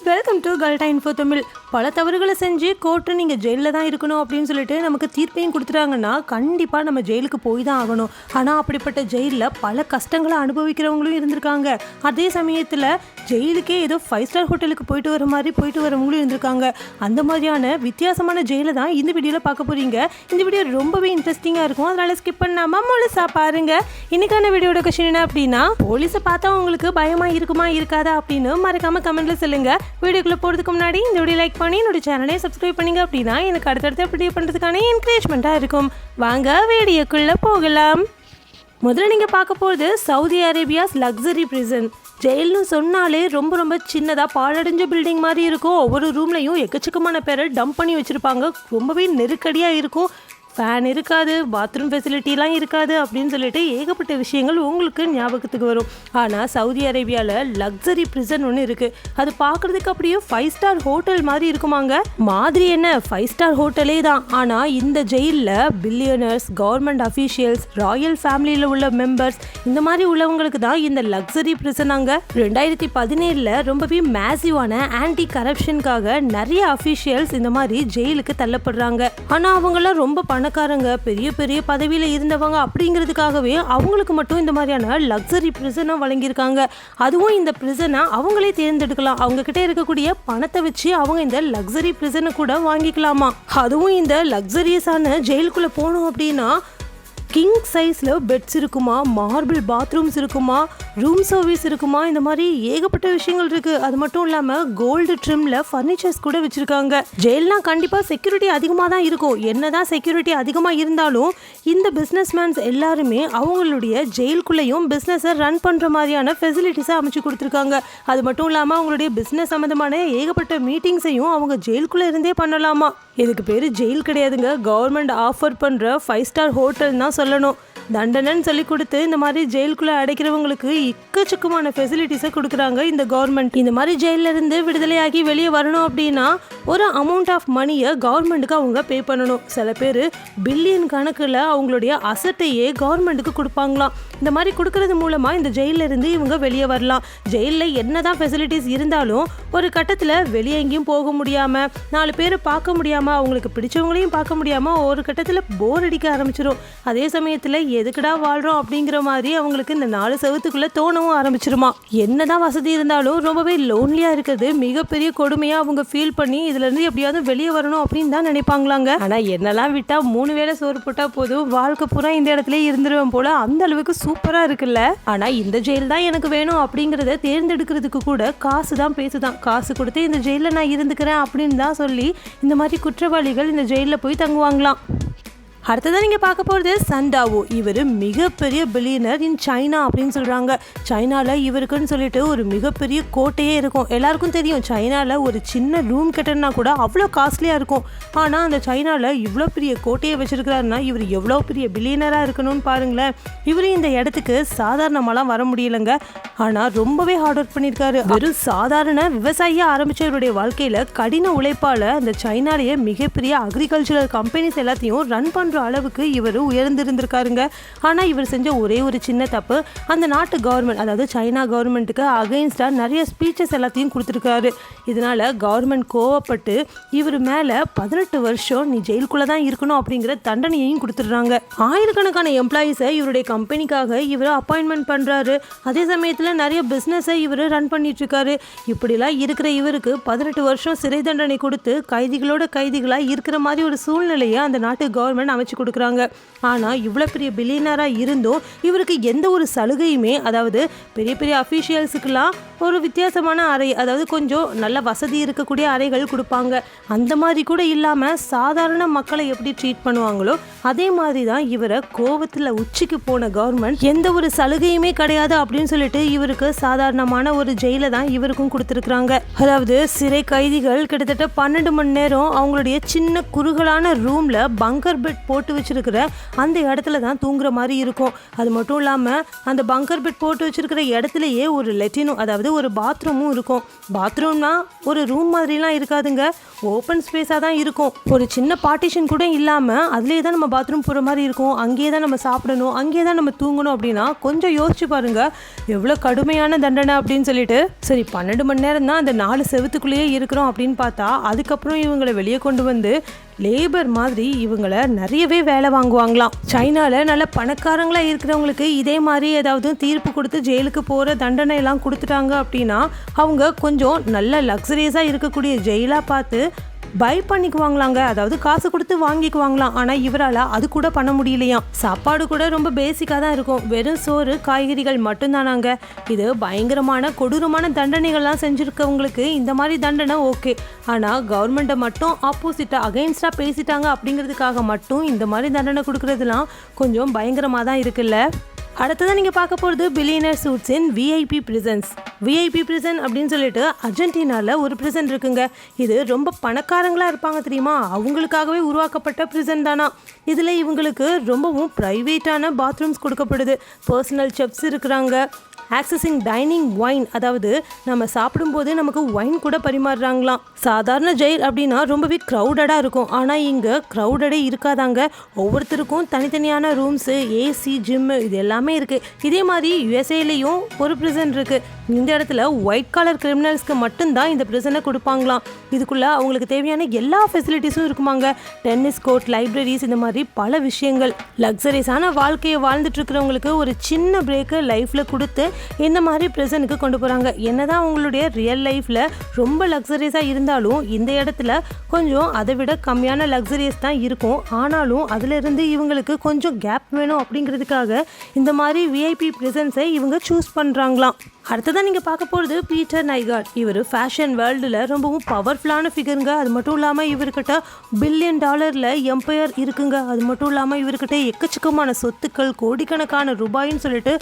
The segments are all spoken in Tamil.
வெல்கம் டு கல்டா இன்ஃபோ தமிழ். பல தவறுகளை செஞ்சு கோர்ட்டு நீங்கள் ஜெயிலில் தான் இருக்கணும் அப்படின்னு சொல்லிட்டு நமக்கு தீர்ப்பையும் கொடுத்துட்டாங்கன்னா கண்டிப்பாக நம்ம ஜெயிலுக்கு போய் தான் ஆகணும். ஆனால் அப்படிப்பட்ட ஜெயிலில் பல கஷ்டங்களை அனுபவிக்கிறவங்களும் இருந்திருக்காங்க. அதே சமயத்தில் ஜெயிலுக்கே ஏதோ 5 ஸ்டார் ஹோட்டலுக்கு போயிட்டு வர மாதிரி போயிட்டு வரவங்களும் இருந்திருக்காங்க. அந்த மாதிரியான வித்தியாசமான ஜெயிலை தான் இந்த வீடியோவில் பார்க்க போகிறீங்க. இந்த வீடியோ ரொம்பவே இன்ட்ரெஸ்டிங்காக இருக்கும், அதனால் ஸ்கிப் பண்ணாமல் முழுசா பாருங்க. இன்னைக்கான வீடியோட கொஸ்டின் என்ன அப்படின்னா, போலீஸை பார்த்தா உங்களுக்கு பயமாக இருக்குமா இருக்காதா அப்படின்னு மறக்காமல் கமெண்ட்டில் சொல்லுங்க. வீடியோக்குள்ளே போகிறதுக்கு முன்னாடி இந்த வீடியோ லைக் பண்ணி என்னோட சேனலை சப்ஸ்கிரைப் பண்ணிங்க அப்படின்னா எனக்கு அடுத்தடுத்து வீடியோ பண்ணுறதுக்கான என்கரேஜ்மெண்ட்டாக இருக்கும். வாங்க வீடியோக்குள்ளே போகலாம். முதல்ல நீங்கள் பார்க்க போகிறது சவுதி அரேபியாஸ் லக்ஸரி பிரிசன். ஜெயில்னு சொன்னாலே ரொம்ப ரொம்ப சின்னதாக பாழடைஞ்ச பில்டிங் மாதிரி இருக்கும். ஒவ்வொரு ரூம்லையும் எக்கச்சக்கமான பேரை டம்ப் பண்ணி வச்சுருப்பாங்க. ரொம்பவே நெருக்கடியாக இருக்கும். ஃபேன் இருக்காது, பாத்ரூம் ஃபெசிலிட்டிலாம் இருக்காது அப்படின்னு சொல்லிட்டு ஏகப்பட்ட விஷயங்கள் உங்களுக்கு ஞாபகத்துக்கு வரும். ஆனால் சவுதி அரேபியாவில் லக்ஸரி பிரிசன் ஒன்று இருக்குது. அது பார்க்குறதுக்கு அப்படியே 5 ஸ்டார் ஹோட்டல் மாதிரி இருக்குமாங்க. மாதிரி என்ன 5 ஸ்டார் ஹோட்டலே தான். ஆனால் இந்த ஜெயிலில் பில்லியனர்ஸ், கவர்மெண்ட் அஃபீஷியல்ஸ், ராயல் ஃபேமிலியில் உள்ள மெம்பர்ஸ், இந்த மாதிரி உள்ளவங்களுக்கு தான் இந்த லக்ஸரி பிரிசனாங்க. 2017 ரொம்பவே மேசிவான ஆன்டி கரப்ஷனுக்காக நிறைய அஃபீஷியல்ஸ் இந்த மாதிரி ஜெயிலுக்கு தள்ளப்படுறாங்க. ஆனால் அவங்களாம் ரொம்ப பணக்காரங்க, பெரிய பெரிய பதவியில் இருந்தவங்க அப்படிங்கிறதுக்காகவே அவங்களுக்கு மட்டும் இந்த மாதிரியான லக்ஸரி பிரிசனை வழங்கியிருக்காங்க. அதுவும் இந்த பிரிசனை அவங்களே தேர்ந்தெடுக்கலாம். அவங்க கிட்ட இருக்கக்கூடிய பணத்தை வச்சு அவங்க இந்த லக்ஸரி பிரிசனை கூட வாங்கிக்கலாமா. அதுவும் இந்த லக்ஸரியஸான ஜெயிலுக்குள்ளே போனோம் அப்படின்னா கிங் சைஸில் பெட்ஸ் இருக்குமா, மார்பிள் பாத்ரூம்ஸ் இருக்குமா, ரூம் சர்வீஸ் இருக்குமா, இந்த மாதிரி ஏகப்பட்ட விஷயங்கள் இருக்குது. அது மட்டும் இல்லாமல் கோல்டு ட்ரிம்மில் ஃபர்னிச்சர்ஸ் கூட வச்சுருக்காங்க. ஜெயில்னால் கண்டிப்பாக செக்யூரிட்டி அதிகமாக தான் இருக்கும். என்ன தான் செக்யூரிட்டி அதிகமாக இருந்தாலும் இந்த பிஸ்னஸ்மேன்ஸ் எல்லாருமே அவங்களுடைய ஜெயிலுக்குள்ளேயும் பிஸ்னஸை ரன் பண்ணுற மாதிரியான ஃபெசிலிட்டிஸை அமைச்சு கொடுத்துருக்காங்க. அது மட்டும் இல்லாமல் அவங்களுடைய பிஸ்னஸ் சம்மந்தமான ஏகப்பட்ட மீட்டிங்ஸையும் அவங்க ஜெயிலுக்குள்ளே இருந்தே பண்ணலாமா. இதுக்கு பேர் ஜெயில் கிடையாதுங்க, கவர்மெண்ட் ஆஃபர் பண்ணுற 5 ஸ்டார் ஹோட்டல் தான் சொல்லணும். தண்டனைன்னு சொல்லி கொடுத்து இந்த மாதிரி ஜெயிலுக்குள்ளே அடைக்கிறவங்களுக்கு எக்கச்சக்கமான ஃபெசிலிட்டிஸை கொடுக்குறாங்க இந்த கவர்மெண்ட். இந்த மாதிரி ஜெயிலில் இருந்து விடுதலையாகி வெளியே வரணும் அப்படின்னா ஒரு அமௌண்ட் ஆஃப் மணியை கவர்மெண்ட்டுக்கு அவங்க பே பண்ணணும். சில பேர் பில்லியன் கணக்கில் அவங்களுடைய அசட்டையே கவர்மெண்ட்டுக்கு கொடுப்பாங்களாம். இந்த மாதிரி கொடுக்கறது மூலமாக இந்த ஜெயிலில் இருந்து இவங்க வெளியே வரலாம். ஜெயிலில் என்ன தான் ஃபெசிலிட்டிஸ் இருந்தாலும் ஒரு கட்டத்தில் வெளியே எங்கேயும் போக முடியாமல், 4 பேரை பார்க்க முடியாமல், அவங்களுக்கு பிடிச்சவங்களையும் பார்க்க முடியாமல் ஒரு கட்டத்தில் போர் அடிக்க ஆரம்பிச்சிடும். அதே சமயத்தில் எதுக்குடா வாழ்கிறோம் அப்படிங்கிற மாதிரி அவங்களுக்கு இந்த 4 செவத்துக்குள்ளே தோணவும் ஆரம்பிச்சிருமா. என்னதான் வசதி இருந்தாலும் ரொம்பவே லோன்லியாக இருக்கிறது மிகப்பெரிய கொடுமையாக அவங்க ஃபீல் பண்ணி இதுலேருந்து எப்படியாவது வெளியே வரணும் அப்படின்னு தான் நினைப்பாங்களாங்க. ஆனால் என்னெல்லாம் விட்டால் 3 வேளை சோறு போட்டால் போதும், வாழ்க்கை பூரா இந்த இடத்துல இருந்துருவேன் போல், அந்த அளவுக்கு சூப்பராக இருக்குல்ல. ஆனால் இந்த ஜெயில் தான் எனக்கு வேணும் அப்படிங்கிறத தேர்ந்தெடுக்கிறதுக்கு கூட காசு தான் பேசுதான். காசு கொடுத்து இந்த ஜெயிலில் நான் இருந்துக்கிறேன் அப்படின்னு தான் சொல்லி இந்த மாதிரி குற்றவாளிகள் இந்த ஜெயிலில் போய் தங்குவாங்களாம். அடுத்ததான் நீங்கள் பார்க்க போகிறது சண்டாவோ. இவர் மிகப்பெரிய பில்லியனர் இன் சைனா அப்படின்னு சொல்கிறாங்க. சைனாவில் இவருக்குன்னு சொல்லிட்டு ஒரு மிகப்பெரிய கோட்டையே இருக்கும். எல்லாருக்கும் தெரியும் சைனாவில் ஒரு சின்ன ரூம் கட்டணும்னா கூட அவ்வளோ காஸ்ட்லியாக இருக்கும். ஆனால் அந்த சைனாவில் இவ்வளோ பெரிய கோட்டையை வச்சுருக்கிறாருன்னா இவர் எவ்வளோ பெரிய பில்லியனராக இருக்கணும்னு பாருங்களேன். இவர் இந்த இடத்துக்கு சாதாரணமாலாம் வர முடியலைங்க. ஆனால் ரொம்பவே ஹார்ட் ஒர்க் பண்ணியிருக்காரு. வெறும் சாதாரண விவசாயியாக ஆரம்பித்த இவருடைய வாழ்க்கையில் கடின உழைப்பால் அந்த சைனாலேயே மிகப்பெரிய அக்ரிகல்ச்சரல் கம்பெனிஸ் எல்லாத்தையும் ரன் பண்ணுற அளவுக்கு இவர் உயர்ந்திருந்திருக்காருங்க. ஆனால் இவர் செஞ்ச ஒரே ஒரு சின்ன தப்பு, அந்த நாட்டு கவர்மெண்ட், அதாவது சைனா கவர்மெண்ட்டுக்கு அகைன்ஸ்டாக நிறைய ஸ்பீச்சஸ் எல்லாத்தையும் கொடுத்துருக்காரு. இதனால் கவர்மெண்ட் கோவப்பட்டு இவர் மேலே 18 வருஷம் நீ ஜெயிலுக்குள்ளே தான் இருக்கணும் அப்படிங்கிற தண்டனையையும் கொடுத்துட்றாங்க. ஆயிரக்கணக்கான எம்ப்ளாயீஸை இவருடைய கம்பெனிக்காக இவர் அப்பாயின்மெண்ட் பண்ணுறாரு. அதே சமயத்தில் நிறைய பிஸ்னஸை இவர் ரன் பண்ணிட்டுருக்காரு. இப்படிலாம் இருக்கிற இவருக்கு 18 வருஷம் சிறை தண்டனை கொடுத்து கைதிகளோட கைதிகளாக இருக்கிற மாதிரி ஒரு சூழ்நிலையை அந்த நாட்டு கவர்மெண்ட் அமைச்சு கொடுக்குறாங்க. ஆனால் இவ்வளோ பெரிய பில்லியனராக இருந்தும் இவருக்கு எந்த ஒரு சலுகையுமே, அதாவது பெரிய பெரிய அஃபீஷியல்ஸுக்கெல்லாம் ஒரு வித்தியாசமான அறை, அதாவது கொஞ்சம் நல்ல வசதி இருக்கக்கூடிய அறைகள் கொடுப்பாங்க. அந்த மாதிரி கூட இல்லாமல் சாதாரண மக்களை எப்படி ட்ரீட் பண்ணுவாங்களோ அதே மாதிரி தான் இவரை கோவத்தில் உச்சிக்கு போன கவர்மெண்ட் எந்த ஒரு சலுகையுமே கிடையாது அப்படின்னு சொல்லிட்டு இவருக்கு சாதாரணமான ஒரு ஜெயிலை தான் இவருக்கும் கொடுத்துருக்குறாங்க. அதாவது சிறை கைதிகள் கிட்டத்தட்ட 12 மணி நேரம் அவங்களுடைய சின்ன குறுகலான ரூமில் பங்கர் பெட் போட்டு வச்சிருக்கிற அந்த இடத்துல தான் தூங்குற மாதிரி இருக்கும். அது மட்டும் இல்லாமல் அந்த பங்கர் பெட் போட்டு வச்சிருக்கிற இடத்துலையே ஒரு லெட்டினும், அதாவது ஒரு பாத்ரூமும் இருக்கும். பாத்ரூம்னா ஒரு ரூம் மாதிரிலாம் இருக்காதுங்க, ஓப்பன் ஸ்பேஸாக தான் இருக்கும். ஒரு சின்ன பார்ட்டிஷன் கூட இல்லாமல் அதுலேயே தான் நம்ம பாத்ரூம் போகிற மாதிரி இருக்கும். அங்கேயே தான் நம்ம சாப்பிடணும், அங்கேயே தான் நம்ம தூங்கணும். அப்படின்னா கொஞ்சம் யோசிச்சு பாருங்க எவ்வளோ கடுமையான தண்டனை அப்படின்னு சொல்லிட்டு. சரி, 12 மணி நேரம் தான் அந்த 4 செவத்துக்குள்ளேயே இருக்கிறோம் அப்படின்னு பார்த்தா அதுக்கப்புறம் இவங்களை வெளியே கொண்டு வந்து லேபர் மாதிரி இவங்களை நிறையவே வேலை வாங்குவாங்களாம். சைனாவில் நல்ல பணக்காரங்களாக இருக்கிறவங்களுக்கு இதே மாதிரி ஏதாவது தீர்ப்பு கொடுத்து ஜெயிலுக்கு போகிற தண்டனை எல்லாம் கொடுத்துட்டாங்க அப்படின்னா அவங்க கொஞ்சம் நல்ல லக்ஸரியஸாக இருக்கக்கூடிய ஜெயிலாக பார்த்து பை பண்ணிக்குவாங்களாங்க, அதாவது காசு கொடுத்து வாங்கிக்குவாங்களாம். ஆனால் இவரால் அது கூட பண்ண முடியலையாம். சாப்பாடு கூட ரொம்ப பேசிக்காக தான் இருக்கும், வெறும் சோறு காய்கறிகள் மட்டும்தானாங்க. இது பயங்கரமான கொடூரமான தண்டனைகள்லாம் செஞ்சுருக்கவங்களுக்கு இந்த மாதிரி தண்டனை ஓகே. ஆனால் கவர்மெண்ட்டை மட்டும் ஆப்போசிட்டாக அகைன்ஸ்டாக பேசிட்டாங்க அப்படிங்கிறதுக்காக மட்டும் இந்த மாதிரி தண்டனை கொடுக்குறதுலாம் கொஞ்சம் பயங்கரமாக தான் இருக்குல்ல. அடுத்ததான் நீங்கள் பார்க்க போகிறது பில்லியனர் சூட்ஸ் இன் விஐபி பிரிசன்ஸ். விஐபி பிரிசன் அப்படின்னு சொல்லிட்டு அர்ஜென்டினாவில் ஒரு பிரிசன் இருக்குங்க. இது ரொம்ப பணக்காரங்களாக இருப்பாங்க தெரியுமா, அவங்களுக்காகவே உருவாக்கப்பட்ட பிரிசன் தானா. இதில் இவங்களுக்கு ரொம்பவும் ப்ரைவேட்டான பாத்ரூம்ஸ் கொடுக்கப்படுது, பர்சனல் செஃப்ஸ் இருக்கிறாங்க, ஆக்சஸிங் டைனிங் ஒயின், அதாவது நம்ம சாப்பிடும்போது நமக்கு ஒயின் கூட பரிமாறுறாங்களாம். சாதாரண ஜெயில் அப்படின்னா ரொம்பவே க்ரௌடடாக இருக்கும், ஆனால் இங்கே க்ரௌடடே இருக்காதாங்க. ஒவ்வொருத்தருக்கும் தனித்தனியான ரூம்ஸு, ஏசி, ஜிம்மு இது எல்லாமே இருக்குது. இதே மாதிரி யுஎஸ்ஏலையும் ஒரு பிரிசன் இருக்குது. இந்த இடத்துல ஒயிட் காலர் கிரிமினல்ஸ்க்கு மட்டும்தான் இந்த பிரிசனை கொடுப்பாங்களாம். இதுக்குள்ளே அவங்களுக்கு தேவையான எல்லா ஃபெசிலிட்டிஸும் இருக்குமாங்க, டென்னிஸ் கோர்ட், லைப்ரரிஸ், இந்த மாதிரி பல விஷயங்கள். லக்ஸரிஸான வாழ்க்கையை வாழ்ந்துட்டு இருக்கிறவங்களுக்கு ஒரு சின்ன பிரேக்கை லைஃப்பில் கொடுத்து இந்த மாதிரி ப்ரெசனுக்கு கொண்டு போகிறாங்க. என்னதான் உங்களுடைய ரியல் லைஃப்பில் ரொம்ப லக்ஸரியஸாக இருந்தாலும் இந்த இடத்துல கொஞ்சம் அதை விட கம்மியான லக்ஸரியஸ் தான் இருக்கும். ஆனாலும் அதிலிருந்து இவங்களுக்கு கொஞ்சம் கேப் வேணும் அப்படிங்கிறதுக்காக இந்த மாதிரி விஐபி ப்ரெசன்ஸை இவங்க சூஸ் பண்ணுறாங்களாம். அடுத்ததான் நீங்கள் பார்க்க போகிறது பீட்டர் நைகார்ட். இவர் ஃபேஷன் வேர்ல்டில் ரொம்பவும் பவர்ஃபுல்லான ஃபிகருங்க. அது மட்டும் இல்லாமல் இவர்கிட்ட $1 பில்லியன் எம்பையர் இருக்குங்க. அது மட்டும் இல்லாமல் இவர்கிட்ட எக்கச்சக்கமான சொத்துக்கள், கோடிக்கணக்கான ரூபாயின்னு சொல்லிட்டு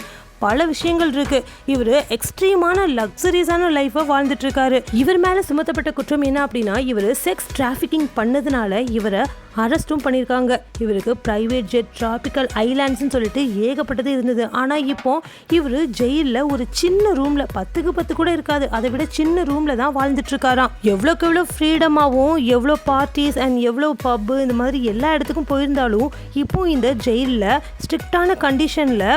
பல விஷயங்கள் இருக்கு. இவர் எக்ஸ்ட்ரீமான லக்ஸரிஸான லைஃபை வாழ்ந்துட்டு இருக்காரு. இவர் மேலே சுமத்தப்பட்ட குற்றம் என்ன அப்படின்னா இவர் செக்ஸ் டிராஃபிக்கிங் பண்ணதுனால இவரை அரெஸ்ட்டும் பண்ணியிருக்காங்க. இவருக்கு ப்ரைவேட் ஜெட், டிராபிக்கல் ஐலாண்ட்ஸ்ன்னு சொல்லிட்டு ஏகப்பட்டது இருந்தது. ஆனால் இப்போ இவர் ஜெயிலில் ஒரு சின்ன ரூமில் 10க்கு 10 கூட இருக்காது, அதை விட சின்ன ரூமில் தான் வாழ்ந்துட்டு இருக்காராம். எவ்வளோக்கு எவ்வளோ ஃப்ரீடமாகவும் எவ்வளோ பார்ட்டிஸ் அண்ட் எவ்வளோ பப்பு இந்த மாதிரி எல்லா இடத்துக்கும் போயிருந்தாலும் இப்போ இந்த ஜெயிலில் ஸ்ட்ரிக்டான கண்டிஷனில்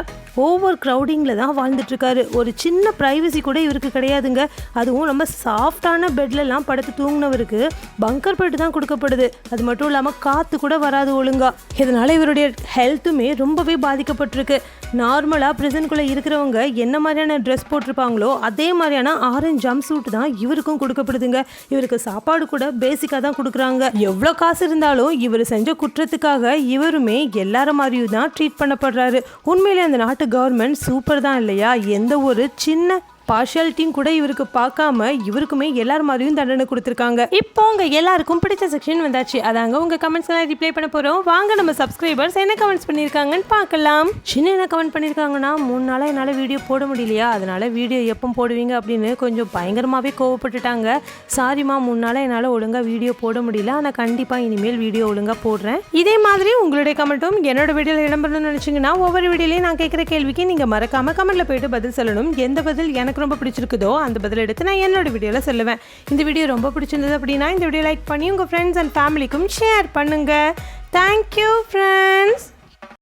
ஓவர் க்ரௌடிங்கில் தான் வாழ்ந்துட்டுருக்காரு. ஒரு சின்ன ப்ரைவசி கூட இவருக்கு கிடையாதுங்க. அதுவும் நம்ம சாஃப்டான பெட்லலாம் படுத்து தூங்கினவருக்கு பங்கர் பெட் தான் கொடுக்கப்படுது. அது மட்டும் இல்லாமல் காற்று கூட வராது ஒழுங்கா. இதனால் இவருடைய ஹெல்த்துமே ரொம்பவே பாதிக்கப்பட்டிருக்கு. நார்மலாக ப்ரிசனுக்குள்ளே இருக்கிறவங்க என்ன மாதிரியான ட்ரெஸ் போட்டிருப்பாங்களோ அதே மாதிரியான ஆரஞ்ச் ஜம்ப் சூட் தான் இவருக்கும் கொடுக்கப்படுதுங்க. இவருக்கு சாப்பாடு கூட பேசிக்காக தான் கொடுக்குறாங்க. எவ்வளோ காசு இருந்தாலும் இவர் செஞ்ச குற்றத்துக்காக இவருமே எல்லாரும் மாதிரியும் தான் ட்ரீட் பண்ணப்படுறாரு. உண்மையிலே அந்த நாட்டு கவர்மெண்ட் சூப்பர் தான் இல்லையா? எந்த ஒரு சின்ன பார்ஷியாலிட்டியும் கூட இவருக்கு பார்க்காம இவருக்குமே எல்லார் மாதிரியும் தண்டனை கொடுத்துருக்காங்க. இப்போ உங்க எல்லாருக்கும் பிடிச்ச செக்ஷன் வந்தாச்சு. அதாங்க உங்க கமெண்ட்ஸ் எல்லாம் ரிப்ளை பண்ண போறோம். வாங்க நம்ம சப்ஸ்கிரைபர்ஸ் என்ன கமெண்ட்ஸ் பண்ணியிருக்காங்கன்னு பார்க்கலாம். சின்ன என்ன கமெண்ட் பண்ணியிருக்காங்கன்னா 3 நாளாக என்னால் வீடியோ போட முடியலையா, அதனால வீடியோ எப்போ போடுவீங்க அப்படின்னு கொஞ்சம் பயங்கரமாகவே கோவப்பட்டுட்டாங்க. சாரிம்மா, 3 நாளாக என்னால் ஒழுங்காக வீடியோ போட முடியல, ஆனால் கண்டிப்பாக இனிமேல் வீடியோ ஒழுங்காக போடுறேன். இதே மாதிரி உங்களுடைய கமெண்ட்டும் என்னோட வீடியோவில் இடம்பெறணும்னு நினச்சிங்கன்னா ஒவ்வொரு வீடியோலையும் நான் கேட்குற கேள்விக்கு நீங்கள் மறக்காம கமெண்ட்டில் போயிட்டு பதில் சொல்லணும். எந்த பதில் எனக்கு ரொம்ப பிடிச்சிருக்குதோ அந்த பதில் எடுத்து நான் என்னோட வீடியோவில் சொல்லுவேன். இந்த வீடியோ ரொம்ப பிடிச்சிருந்தது அப்படின்னா இந்த வீடியோ லைக் பண்ணி உங்கள் ஃப்ரெண்ட்ஸ் அண்ட் ஃபேமிலிக்கும் ஷேர் பண்ணுங்கள். Thank you friends.